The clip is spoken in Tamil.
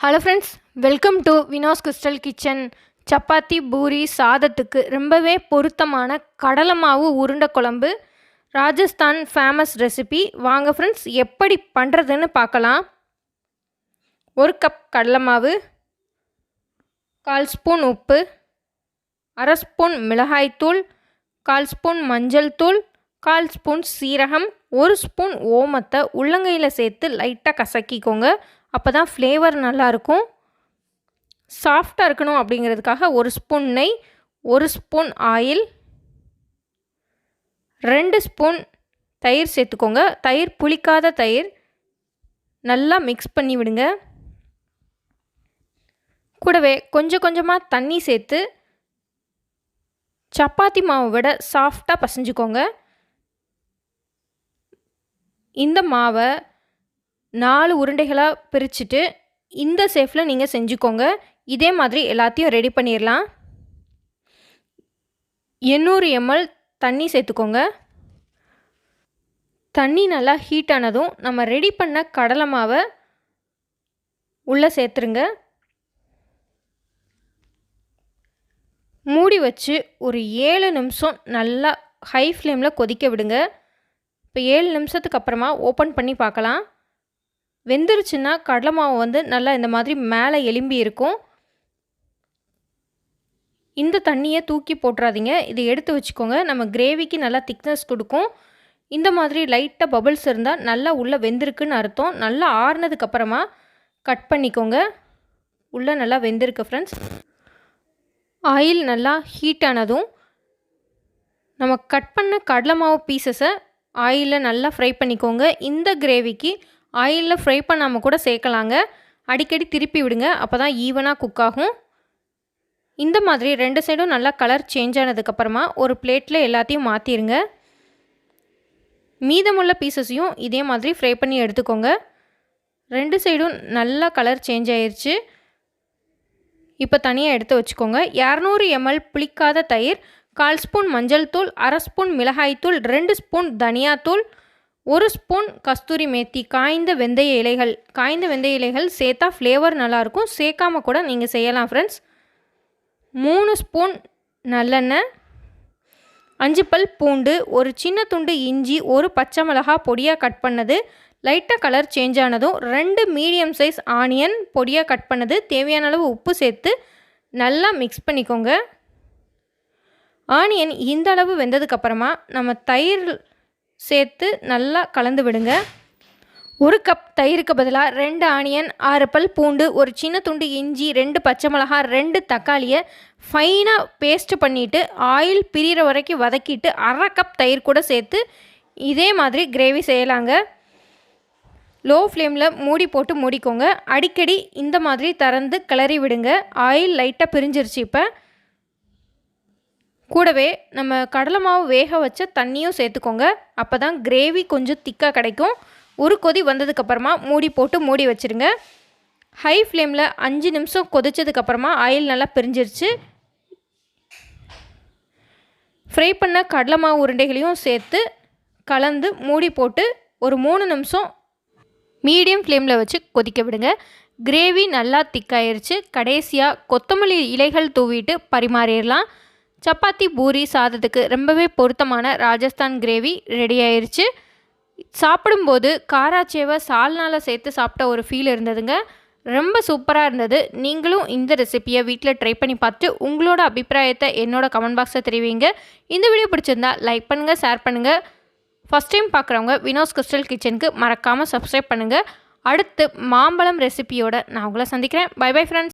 Hello friends, welcome to Vino's crystal kitchen. Chapati puri சாதத்துக்கு ரொம்பவே பொருத்தமான கடலை மாவு உருண்டை குழம்பு, ராஜஸ்தான் ஃபேமஸ் ரெசிபி. வாங்க ஃப்ரெண்ட்ஸ், எப்படி பண்ணுறதுன்னு பார்க்கலாம். 1 கப் கடலை மாவு, 1/4 ஸ்பூன் உப்பு, 1/2 ஸ்பூன் மிளகாய்த்தூள், 1/4 ஸ்பூன் மஞ்சள் தூள், 1/4 ஸ்பூன் சீரகம், 1 ஸ்பூன் ஓமத்தை உள்ளங்கையில் சேர்த்து லைட்டாக கசக்கிக்கோங்க. அப்போ தான் ஃப்ளேவர் நல்லாயிருக்கும். சாஃப்டாக இருக்கணும் அப்படிங்கிறதுக்காக 1 ஸ்பூன் நெய், 1 ஸ்பூன் ஆயில், 2 ஸ்பூன் தயிர் சேர்த்துக்கோங்க. தயிர் புளிக்காத தயிர். நல்லா மிக்ஸ் பண்ணி விடுங்க. கூடவே கொஞ்சம் கொஞ்சமாக தண்ணி சேர்த்து சப்பாத்தி மாவை விட சாஃப்டாக பசைஞ்சுக்கோங்க. இந்த மாவை 4 உருண்டைகளாக பிரிச்சுட்டு இந்த ஷேப்பில் நீங்கள் செஞ்சுக்கோங்க. இதே மாதிரி எல்லாத்தையும் ரெடி பண்ணிடலாம். 800 ml தண்ணி சேர்த்துக்கோங்க. தண்ணி நல்லா ஹீட் ஆனதும் நம்ம ரெடி பண்ண கடலை மாவை உள்ளே சேர்த்துருங்க. மூடி வச்சு ஒரு 7 நிமிஷம் நல்லா ஹை ஃப்ளேமில் கொதிக்க விடுங்க. இப்போ 7 நிமிஷத்துக்கு அப்புறமா ஓப்பன் பண்ணி பார்க்கலாம். வெந்துருச்சுன்னா கடலை மாவு நல்லா இந்த மாதிரி மேலே எலும்பி இருக்கும். இந்த தண்ணியை தூக்கி போட்டுறாதீங்க. இதை எடுத்து வச்சுக்கோங்க. நம்ம கிரேவிக்கு நல்லா திக்னஸ் கொடுக்கும். இந்த மாதிரி லைட்டாக பபிள்ஸ் இருந்தால் நல்லா உள்ளே வெந்திருக்குன்னு அர்த்தம். நல்லா ஆறுனதுக்கப்புறமா கட் பண்ணிக்கோங்க. உள்ளே நல்லா வெந்திருக்கு ஃப்ரெண்ட்ஸ். ஆயில் நல்லா ஹீட் ஆனதும் நம்ம கட் பண்ண கடலை மாவு பீசஸை ஆயிலில் நல்லா ஃப்ரை பண்ணிக்கோங்க. இந்த கிரேவிக்கு ஆயிலில் ஃப்ரை பண்ணாமல் கூட சேர்க்கலாங்க. அடிக்கடி திருப்பி விடுங்க. அப்போ தான் ஈவனாக குக் ஆகும். இந்த மாதிரி 2 சைடும் நல்லா கலர் சேஞ்ச் ஆனதுக்கப்புறமா ஒரு பிளேட்டில் எல்லாத்தையும் மாற்றிடுங்க. மீதமுள்ள பீசஸையும் இதே மாதிரி ஃப்ரை பண்ணி எடுத்துக்கோங்க. 2 சைடும் நல்லா கலர் சேஞ்ச் ஆயிடுச்சு. இப்போ தனியாக எடுத்து வச்சுக்கோங்க. 200 ml புளிக்காத தயிர், 1/4 ஸ்பூன் மஞ்சள் தூள், 1/2 ஸ்பூன் மிளகாய்த்தூள், 2 ஸ்பூன் தனியாத்தூள், 1 ஸ்பூன் கஸ்தூரி மேத்தி, காய்ந்த வெந்தய இலைகள். காய்ந்த வெந்தய இலைகள் சேர்த்தா ஃப்ளேவர் நல்லாயிருக்கும். சேர்க்காம கூட நீங்கள் செய்யலாம் ஃப்ரெண்ட்ஸ். 3 ஸ்பூன் நல்லெண்ணெய், 5 பல் பூண்டு, ஒரு சின்ன துண்டு இஞ்சி, 1 பச்சை மிளகா பொடியாக கட் பண்ணது, லைட்டாக கலர் சேஞ்ச் ஆனதும் 2 மீடியம் சைஸ் ஆனியன் பொடியாக கட் பண்ணது, தேவையான அளவு உப்பு சேர்த்து நல்லா மிக்ஸ் பண்ணிக்கோங்க. ஆனியன் இந்த அளவு வெந்ததுக்கப்புறமா நம்ம தயிர் சேர்த்து நல்லா கலந்து விடுங்க. 1 கப் தயிருக்கு பதிலாக 2 ஆனியன், 6 பல் பூண்டு, ஒரு சின்ன துண்டு இஞ்சி, 2 பச்சை மிளகா, 2 தக்காளியை ஃபைனாக பேஸ்ட் பண்ணிவிட்டு ஆயில் பிரிகிற வரைக்கும் வதக்கிட்டு 1/2 கப் தயிர் கூட சேர்த்து இதே மாதிரி கிரேவி செய்யலாங்க. லோ ஃப்ளேமில் மூடி போட்டு மூடிக்கோங்க. அடிக்கடி இந்த மாதிரி திறந்து கிளறி விடுங்க. ஆயில் லைட்டாக பிரிஞ்சிருச்சு. இப்போ கூடவே நம்ம கடலை மாவு வேக வச்ச தண்ணியும் சேர்த்துக்கோங்க. அப்போ தான் கிரேவி கொஞ்சம் திக்காக கிடைக்கும். ஒரு கொதி வந்ததுக்கப்புறமா மூடி போட்டு மூடி வச்சுருங்க. ஹை ஃப்ளேமில் 5 நிமிஷம் கொதிச்சதுக்கப்புறமா ஆயில் நல்லா பிரிஞ்சிருச்சு. ஃப்ரை பண்ண கடலை மாவு உருண்டைகளையும் சேர்த்து கலந்து மூடி போட்டு ஒரு 3 நிமிஷம் மீடியம் ஃப்ளேமில் வச்சு கொதிக்க விடுங்க. கிரேவி நல்லா திக்காயிருச்சு. கடைசியாக கொத்தமல்லி இலைகள் தூவிட்டு பரிமாறிடலாம். சப்பாத்தி பூரி சாதத்துக்கு ரொம்பவே பொருத்தமான ராஜஸ்தான் கிரேவி ரெடி ஆயிடுச்சு. சாப்பிடும்போது காராச்சேவை சால்னால் சேர்த்து சாப்பிட்ட ஒரு ஃபீல் இருந்ததுங்க. ரொம்ப சூப்பராக இருந்தது. நீங்களும் இந்த ரெசிப்பியை வீட்டில் ட்ரை பண்ணி பார்த்துட்டு உங்களோட அபிப்பிராயத்தை என்னோட கமெண்ட் பாக்ஸில் தெரிவிங்க. இந்த வீடியோ பிடிச்சிருந்தா லைக் பண்ணுங்கள், ஷேர் பண்ணுங்கள். ஃபஸ்ட் டைம் பார்க்குறவங்க வினோஸ் கிறிஸ்டல் கிச்சனுக்கு மறக்காமல் சப்ஸ்கிரைப் பண்ணுங்கள். அடுத்து மாம்பழம் ரெசிபியோட நான் உங்களை சந்திக்கிறேன். Bye bye friends.